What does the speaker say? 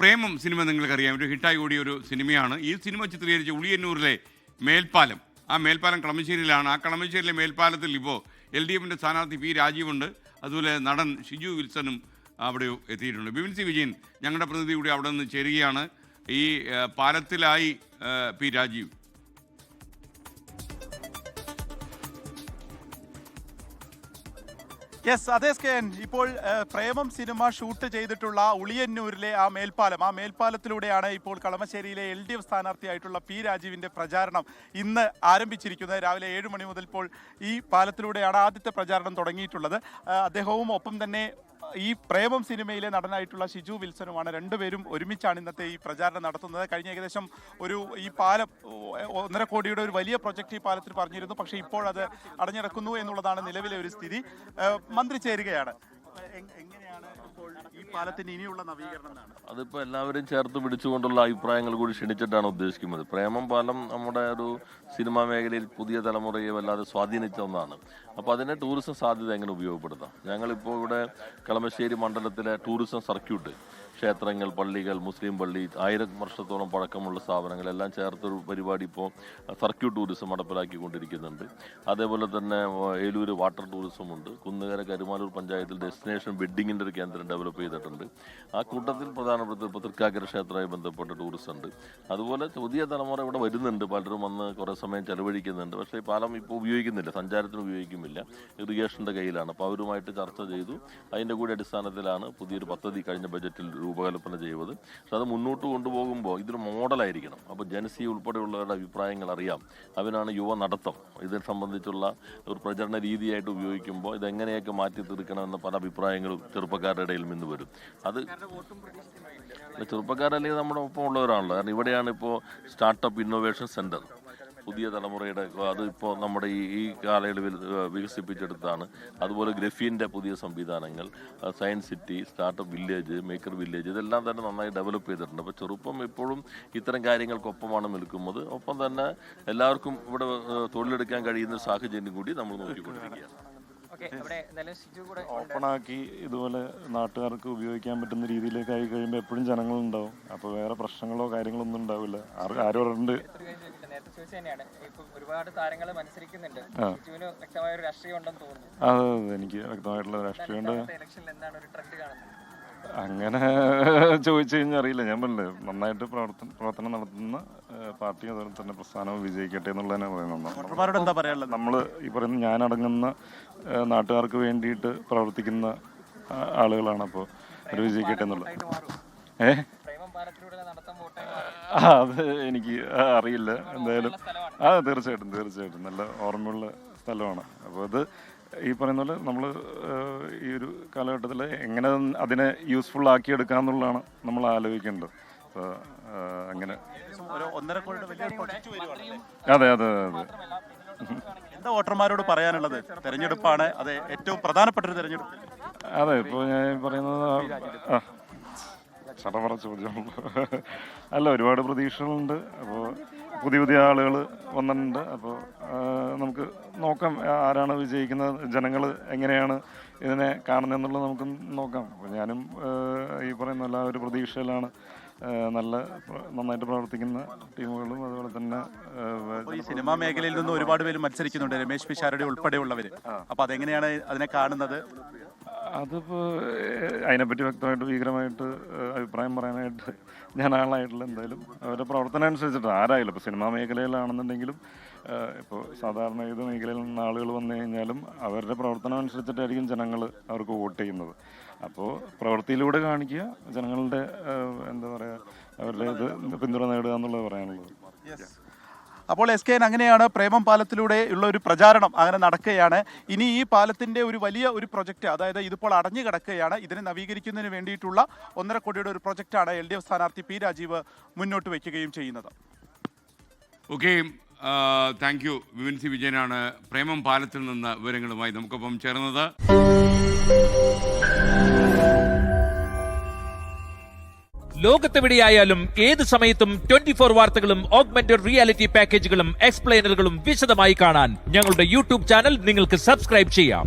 പ്രേമം cinema നിങ്ങൾക്കറിയാം, ഒരു ഹിറ്റായി കൂടിയ ഒരു സിനിമയാണ്. ഈ സിനിമ ചിത്രീകരിച്ച ഉളിയന്നൂരിലെ മേൽപ്പാലം. ആ മേൽപ്പാലം കളമശ്ശേരിയിലാണ്. ആ കളമശ്ശേരിയിലെ മേൽപ്പാലത്തിൽ ഇപ്പോൾ LDFിൻ്റെ സ്ഥാനാർത്ഥി പി രാജീവുണ്ട്. അതുപോലെ നടൻ ഷിജു വിൽസണും അവിടെ എത്തിയിട്ടുണ്ട്. ബിപിൻ സി വിജയൻ ഞങ്ങളുടെ പ്രതിനിധി കൂടി അവിടെ നിന്ന് ചേരുകയാണ്. ഈ പാലത്തിലായി പി രാജീവ്. യെസ്, അതേ സ്കേൻ. ഇപ്പോൾ പ്രേമം സിനിമ ഷൂട്ട് ചെയ്തിട്ടുള്ള ഉളിയന്നൂരിലെ ആ മേൽപ്പാലത്തിലൂടെയാണ് ഇപ്പോൾ കളമശ്ശേരിയിലെ LDF സ്ഥാനാർത്ഥിയായിട്ടുള്ള പി രാജീവിൻ്റെ പ്രചാരണം ഇന്ന് ആരംഭിച്ചിരിക്കുന്നത്. രാവിലെ 7 മണി മുതൽ ഇപ്പോൾ ഈ പാലത്തിലൂടെയാണ് ആദ്യത്തെ പ്രചാരണം തുടങ്ങിയിട്ടുള്ളത്. അദ്ദേഹവും ഒപ്പം തന്നെ ഈ പ്രേമം സിനിമയിലെ നടനായിട്ടുള്ള ഷിജു വിൽസനുമാണ്. രണ്ടുപേരും ഒരുമിച്ചാണ് ഇന്നത്തെ ഈ പ്രചാരണം നടത്തുന്നത്. കഴിഞ്ഞ ഏകദേശം ഈ പാലം 1.5 കോടിയുടെ ഒരു വലിയ പ്രൊജക്ട് ഈ പാലത്തിൽ പറഞ്ഞിരുന്നു. പക്ഷേ ഇപ്പോൾ അത് അടഞ്ഞിടക്കുന്നു എന്നുള്ളതാണ് നിലവിലെ ഒരു സ്ഥിതി. മന്ത്രി ചേരുകയാണ്. എങ്ങനെയാണ് ഇപ്പോൾ ഈ പാലത്തിന് ഇനിയുള്ള നവീകരണം? അതിപ്പോൾ എല്ലാവരും ചേർത്ത് പിടിച്ചുകൊണ്ടുള്ള അഭിപ്രായങ്ങൾ കൂടി ക്ഷണിച്ചിട്ടാണ് ഉദ്ദേശിക്കുന്നത്. പ്രേമം പാലം നമ്മുടെ ഒരു സിനിമാ മേഖലയിൽ പുതിയ തലമുറയെ വല്ലാതെ സ്വാധീനിച്ച ഒന്നാണ്. അപ്പോൾ അതിനെ ടൂറിസം സാധ്യത എങ്ങനെ ഉപയോഗപ്പെടുത്താം? ഞങ്ങളിപ്പോൾ ഇവിടെ കളമശ്ശേരി മണ്ഡലത്തിലെ ടൂറിസം സർക്യൂട്ട്, ക്ഷേത്രങ്ങൾ, പള്ളികൾ, മുസ്ലിം പള്ളി, 1000 വർഷത്തോളം പഴക്കമുള്ള സ്ഥാപനങ്ങളെല്ലാം ചേർത്തൊരു പരിപാടി ഇപ്പോൾ സർക്യൂട്ട് ടൂറിസം നടപ്പിലാക്കിക്കൊണ്ടിരിക്കുന്നുണ്ട്. അതേപോലെ തന്നെ ഏലൂർ വാട്ടർ ടൂറിസമുണ്ട്. കുന്നുകര കരുമാലൂർ പഞ്ചായത്തിൽ ഡെസ്റ്റിനേഷൻ വെഡ്ഡിങ്ങിൻ്റെ ഒരു കേന്ദ്രം ഡെവലപ്പ് ചെയ്തിട്ടുണ്ട്. ആ കൂട്ടത്തിൽ പ്രധാനപ്പെട്ട ഇപ്പോൾ തൃക്കാക്കര ക്ഷേത്രവുമായി ബന്ധപ്പെട്ട ടൂറിസം ഉണ്ട്. അതുപോലെ പുതിയ തലമുറ ഇവിടെ വരുന്നുണ്ട്. പലരും വന്ന് കുറേ സമയം ചെലവഴിക്കുന്നുണ്ട്. പക്ഷേ ഈ പാലം ഇപ്പോൾ ഉപയോഗിക്കുന്നില്ല, സഞ്ചാരത്തിന് ഉപയോഗിക്കുന്നില്ല, ഇറിഗേഷൻ്റെ കയ്യിലാണ്. അപ്പോൾ അവരുമായിട്ട് ചർച്ച ചെയ്തു. അതിൻ്റെ കൂടി അടിസ്ഥാനത്തിലാണ് പുതിയൊരു പദ്ധതി കഴിഞ്ഞ ബജറ്റിൽ രൂപകൽപ്പന ചെയ്തത്. പക്ഷെ അത് മുന്നോട്ട് കൊണ്ടുപോകുമ്പോൾ ഇതൊരു മോഡലായിരിക്കണം. അപ്പോൾ ജനസി ഉൾപ്പെടെയുള്ളവരുടെ അഭിപ്രായങ്ങൾ അറിയാം. അവനാണ് യുവ നടത്തം ഇതിനെ സംബന്ധിച്ചുള്ള ഒരു പ്രചരണ രീതിയായിട്ട് ഉപയോഗിക്കുമ്പോൾ ഇതെങ്ങനെയൊക്കെ മാറ്റി തീർക്കണമെന്ന പല അഭിപ്രായങ്ങളും ചെറുപ്പക്കാരുടെ ഇടയിൽ നിന്ന് വരും. അത് ചെറുപ്പക്കാരല്ലെങ്കിൽ നമ്മുടെ ഒപ്പം ഉള്ളവരാണല്ലോ. കാരണം ഇവിടെയാണ് ഇപ്പോൾ സ്റ്റാർട്ടപ്പ് ഇന്നോവേഷൻ സെൻറ്റർ പുതിയ തലമുറയുടെ, അത് ഇപ്പോൾ നമ്മുടെ ഈ കാലയളവിൽ വികസിപ്പിച്ചെടുത്താണ്. അതുപോലെ ഗ്രഫീൻ്റെ പുതിയ സംവിധാനങ്ങൾ, science city, startup village, maker village, ഇതെല്ലാം തന്നെ നന്നായി ഡെവലപ്പ് ചെയ്തിട്ടുണ്ട്. അപ്പോൾ ചെറുപ്പം എപ്പോഴും ഇത്തരം കാര്യങ്ങൾക്കൊപ്പമാണ് നിൽക്കുന്നത്. ഒപ്പം തന്നെ എല്ലാവർക്കും ഇവിടെ തൊഴിലെടുക്കാൻ കഴിയുന്ന സാഹചര്യം കൂടി നമ്മൾ നോക്കിക്കൊണ്ടിരിക്കുകയാണ്. ഓപ്പണാക്കി ഇതുപോലെ നാട്ടുകാർക്ക് ഉപയോഗിക്കാൻ പറ്റുന്ന രീതിയിലേക്ക് ആയി കഴിയുമ്പോൾ എപ്പോഴും ജനങ്ങളുണ്ടാവും. അപ്പോൾ വേറെ പ്രശ്നങ്ങളോ കാര്യങ്ങളോ ഒന്നും ഉണ്ടാവില്ല. ആരും പറഞ്ഞിട്ട് അതെ, എനിക്ക് വ്യക്തമായിട്ടുള്ള രാഷ്ട്രീയമുണ്ട്. അങ്ങനെ ചോദിച്ചു കഴിഞ്ഞാൽ അറിയില്ല. ഞാൻ പറഞ്ഞില്ലേ, നന്നായിട്ട് പ്രവർത്തനം നടത്തുന്ന പാർട്ടി അതുപോലെ തന്നെ പ്രസ്ഥാനവും വിജയിക്കട്ടെ എന്നുള്ളതിനെ പറയുന്നത്. നമ്മൾ ഈ പറയുന്ന ഞാനടങ്ങുന്ന നാട്ടുകാർക്ക് വേണ്ടിയിട്ട് പ്രവർത്തിക്കുന്ന ആളുകളാണ്. അപ്പോൾ ഒരു വിജയിക്കട്ടെ എന്നുള്ളത്. അത് എനിക്ക് അറിയില്ല. എന്തായാലും തീർച്ചയായിട്ടും നല്ല ഓർമ്മയുള്ള സ്ഥലമാണ്. അപ്പോൾ അത് ഈ പറയുന്ന പോലെ നമ്മൾ ഈ ഒരു കാലഘട്ടത്തിൽ എങ്ങനെ അതിനെ യൂസ്ഫുൾ ആക്കിയെടുക്കാമെന്നുള്ളതാണ് നമ്മൾ ആലോചിക്കേണ്ടത്. അപ്പോൾ അങ്ങനെ അതെ എന്താ വോട്ടർമാരോട് പറയാനുള്ളത്? തെരഞ്ഞെടുപ്പാണ്, അത് ഏറ്റവും പ്രധാനപ്പെട്ട ഒരു തെരഞ്ഞെടുപ്പ്. അതെ, ഇപ്പോൾ ഞാൻ പറയുന്നത് ചോദ്യം അല്ല, ഒരുപാട് പ്രതീക്ഷകളുണ്ട്. അപ്പോൾ പുതിയ ആളുകൾ വന്നിട്ടുണ്ട്. അപ്പോൾ നമുക്ക് നോക്കാം ആരാണ് വിജയിക്കുന്നത്, ജനങ്ങൾ എങ്ങനെയാണ് ഇതിനെ കാണുന്നതെന്നുള്ളത് നമുക്ക് നോക്കാം. അപ്പോൾ ഞാനും ഈ പറയുന്ന എല്ലാ ഒരു പ്രതീക്ഷയിലാണ്. നന്നായിട്ട് പ്രവർത്തിക്കുന്ന ടീമുകളും അതുപോലെ തന്നെ ഈ സിനിമാ മേഖലയിൽ നിന്ന് ഒരുപാട് പേര് മത്സരിക്കുന്നുണ്ട്, രമേശ് പിഷാരടി ഉൾപ്പെടെയുള്ളവർ. അപ്പോൾ അതെങ്ങനെയാണ് അതിനെ കാണുന്നത്? അതിപ്പോൾ അതിനെപ്പറ്റി വ്യക്തമായിട്ട് ഭീകരമായിട്ട് അഭിപ്രായം പറയാനായിട്ട് ഞാൻ ആളായിട്ടില്ല. എന്തായാലും അവരുടെ പ്രവർത്തനം അനുസരിച്ചിട്ട് ആരായാലും, ഇപ്പോൾ സിനിമാ മേഖലയിലാണെന്നുണ്ടെങ്കിലും ഇപ്പോൾ സാധാരണ ഏത് മേഖലയിൽ നിന്ന് ആളുകൾ വന്നു കഴിഞ്ഞാലും അവരുടെ പ്രവർത്തനം അനുസരിച്ചിട്ടായിരിക്കും ജനങ്ങൾ അവർക്ക് വോട്ട് ചെയ്യുന്നത്. അപ്പോൾ പ്രവൃത്തിയിലൂടെ കാണിക്കുക, ജനങ്ങളുടെ എന്താ പറയുക, അവരുടെ ഇത് പിന്തുണ നേടുക എന്നുള്ളത് പറയാനുള്ളത്. അപ്പോൾ SKN അങ്ങനെയാണ് പ്രേമം പാലത്തിലൂടെ ഉള്ള ഒരു പ്രചാരണം അങ്ങനെ നടക്കുകയാണ്. ഇനി ഈ പാലത്തിൻ്റെ ഒരു വലിയ ഒരു പ്രൊജക്റ്റ്, അതായത് ഇതിപ്പോൾ അടഞ്ഞു കിടക്കുകയാണ്. ഇതിനെ നവീകരിക്കുന്നതിന് വേണ്ടിയിട്ടുള്ള 1.5 കോടിയുടെ ഒരു പ്രൊജക്റ്റാണ് LDF സ്ഥാനാർത്ഥി പി രാജീവ് മുന്നോട്ട് വയ്ക്കുകയും ചെയ്യുന്നത്. Okay, thank you. Bipin C വിജയനാണ് പ്രേമം പാലത്തിൽ നിന്ന് വിവരങ്ങളുമായി നമുക്കൊപ്പം ചേർന്നത്. ലോകത്തെവിടെയായാലും ഏത് സമയത്തും 24 വാർത്തകളും ഓഗ്മെന്റഡ് റിയാലിറ്റി പാക്കേജുകളും എക്സ്പ്ലെയിനറുകളും വിശദമായി കാണാൻ ഞങ്ങളുടെ യൂട്യൂബ് ചാനൽ നിങ്ങൾക്ക് സബ്സ്ക്രൈബ് ചെയ്യാം.